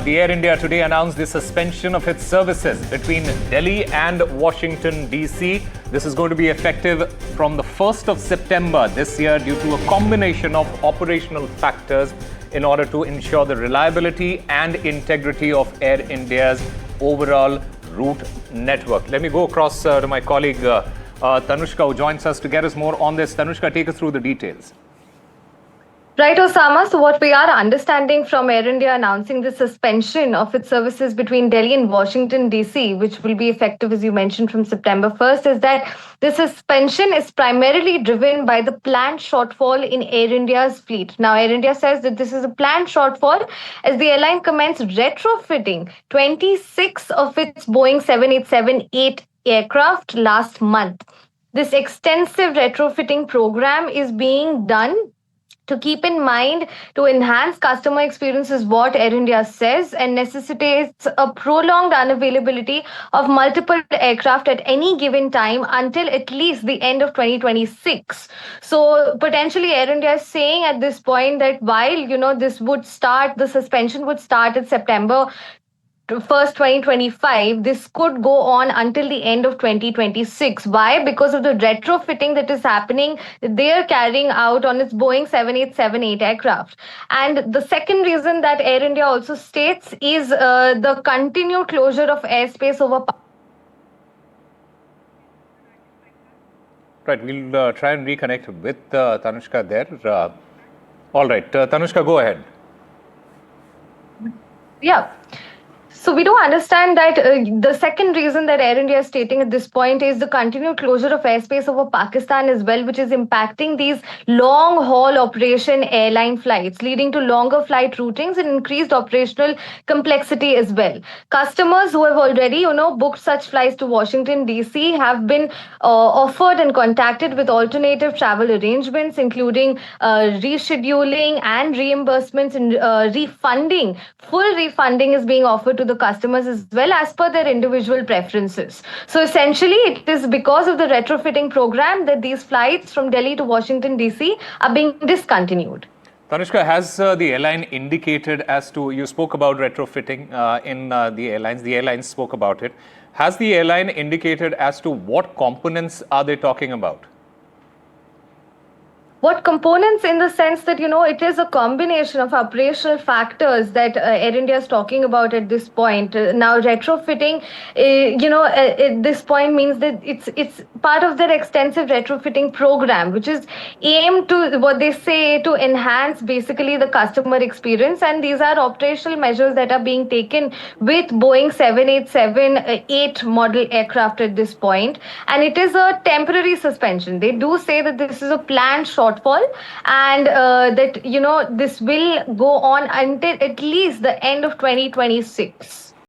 The Air India today announced the suspension of its services between Delhi and Washington, D.C. This is going to be effective from the 1st of September this year due to a combination of operational factors in order to ensure the reliability and integrity of Air India's overall route network. Let me go across to my colleague Tanushka, who joins us to get us more on this. Tanushka, take us through the details. Right, Osama. So what we are understanding from Air India announcing the suspension of its services between Delhi and Washington, D.C., which will be effective, as you mentioned, from September 1st, is that the suspension is primarily driven by the planned shortfall in Air India's fleet. Now, Air India says that this is a planned shortfall as the airline commenced retrofitting 26 of its Boeing 787-8 aircraft last month. This extensive retrofitting program is being done to keep in mind to enhance customer experience is what Air India says and necessitates a prolonged unavailability of multiple aircraft at any given time until at least the end of 2026. So potentially Air India is saying at this point that while this would start, the suspension would start in September 1st 2025, this could go on until the end of 2026. Why? Because of the retrofitting that is happening, they are carrying out on its Boeing 787-8 aircraft. And the second reason that Air India also states is the continued closure of airspace over. Right, we'll try and reconnect with Tanushka there. All right, Tanushka, go ahead. Yeah. So we do understand that the second reason that Air India is stating at this point is the continued closure of airspace over Pakistan as well, which is impacting these long-haul operation airline flights, leading to longer flight routings and increased operational complexity as well. Customers who have already, booked such flights to Washington, D.C. have been offered and contacted with alternative travel arrangements, including rescheduling and reimbursements and refunding. Full refunding is being offered to the customers as well as per their individual preferences. So essentially, it is because of the retrofitting program that these flights from Delhi to Washington, D.C. are being discontinued. Tanushka, has the airline indicated as to, you spoke about retrofitting in the airlines spoke about it. Has the airline indicated as to what components are they talking about? What components, in the sense that, it is a combination of operational factors that Air India is talking about at this point. Now, retrofitting, at this point means that it's part of their extensive retrofitting program, which is aimed to, what they say, to enhance basically the customer experience. And these are operational measures that are being taken with Boeing 787-8 model aircraft at this point. And it is a temporary suspension. They do say that this is a planned shortfall and that this will go on until at least the end of 2026.